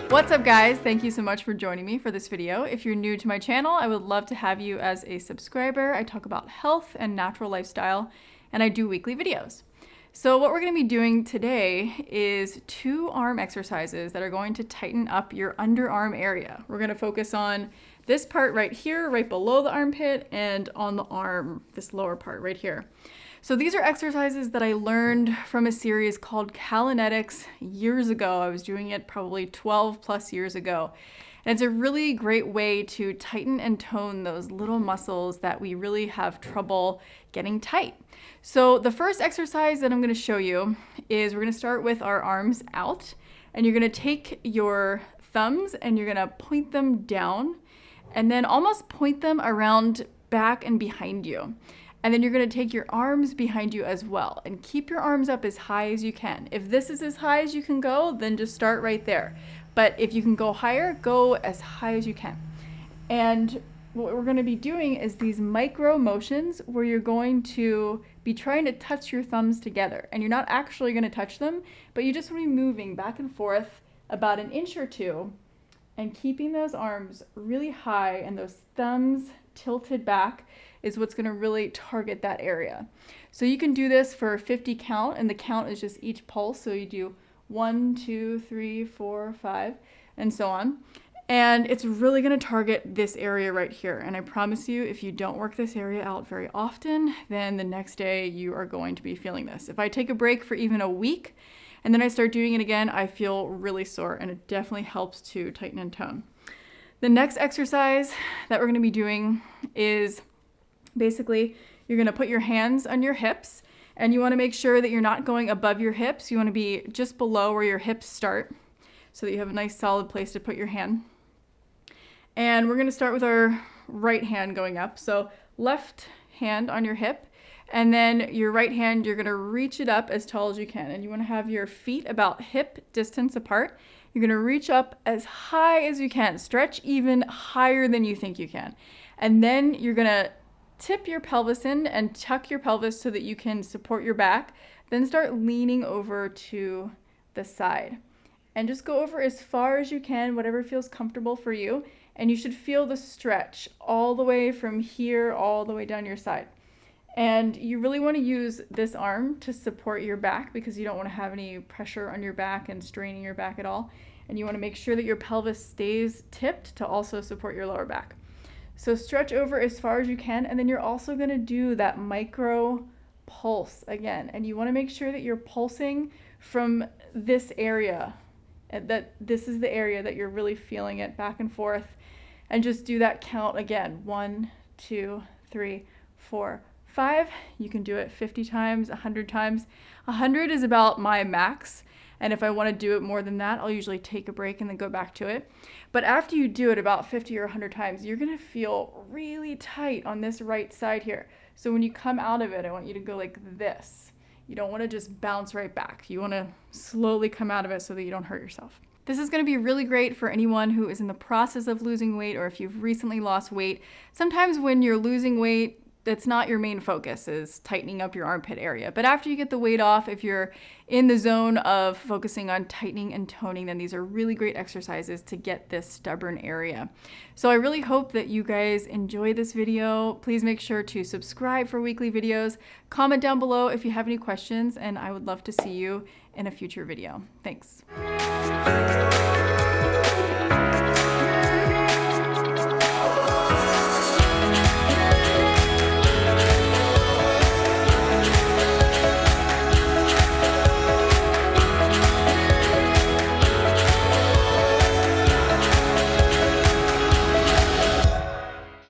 What's up guys? Thank you so much for joining me for this video. If you're new to my channel, I would love to have you as a subscriber. I talk about health and natural lifestyle, and I do weekly videos. So what we're going to be doing today is 2 arm exercises that are going to tighten up your underarm area. We're going to focus on this part right here, right below the armpit, and on the arm, this lower part right here. So these are exercises that I learned from a series called Calinetics years ago. I was doing it probably 12 plus years ago. And it's a really great way to tighten and tone those little muscles that we really have trouble getting tight. So the first exercise that I'm going to show you is we're going to start with our arms out, and you're going to take your thumbs and you're going to point them down and then almost point them around back and behind you. And then you're going to take your arms behind you as well and keep your arms up as high as you can. If this is as high as you can go, then just start right there. But if you can go higher, go as high as you can. And what we're going to be doing is these micro motions where you're going to be trying to touch your thumbs together. And you're not actually going to touch them, but you just want to be moving back and forth about an inch or two and keeping those arms really high and those thumbs tilted back is what's going to really target that area. So you can do this for a 50 count, and the count is just each pulse. So you do 1, 2, 3, 4, 5, and so on. And it's really going to target this area right here. And I promise you, if you don't work this area out very often, then the next day you are going to be feeling this. If I take a break for even a week and then I start doing it again, I feel really sore, and it definitely helps to tighten and tone. The next exercise that we're going to be doing is basically you're going to put your hands on your hips, and you want to make sure that you're not going above your hips. You want to be just below where your hips start so that you have a nice solid place to put your hand. And we're going to start with our right hand going up. So left hand on your hip, and then your right hand, you're going to reach it up as tall as you can. And you want to have your feet about hip distance apart. You're going to reach up as high as you can. Stretch even higher than you think you can. And then you're going to tip your pelvis in and tuck your pelvis so that you can support your back. Then start leaning over to the side. And just go over as far as you can, whatever feels comfortable for you. And you should feel the stretch all the way from here all the way down your side. And you really want to use this arm to support your back because you don't want to have any pressure on your back and straining your back at all. And you want to make sure that your pelvis stays tipped to also support your lower back. So stretch over as far as you can, and then you're also going to do that micro pulse again. And you want to make sure that you're pulsing from this area, that this is the area that you're really feeling it back and forth. And just do that count again. 1, 2, 3, 4, 5. You can do it 50 times, 100 times. 100 is about my max. And if I want to do it more than that, I'll usually take a break and then go back to it. But after you do it about 50 or 100 times, you're going to feel really tight on this right side here. So when you come out of it, I want you to go like this. You don't want to just bounce right back. You want to slowly come out of it so that you don't hurt yourself. This is going to be really great for anyone who is in the process of losing weight, or if you've recently lost weight. Sometimes when you're losing weight, that's not your main focus, is tightening up your armpit area. But after you get the weight off, if you're in the zone of focusing on tightening and toning, then these are really great exercises to get this stubborn area. So I really hope that you guys enjoy this video. Please make sure to subscribe for weekly videos. Comment down below if you have any questions, and I would love to see you in a future video. Thanks.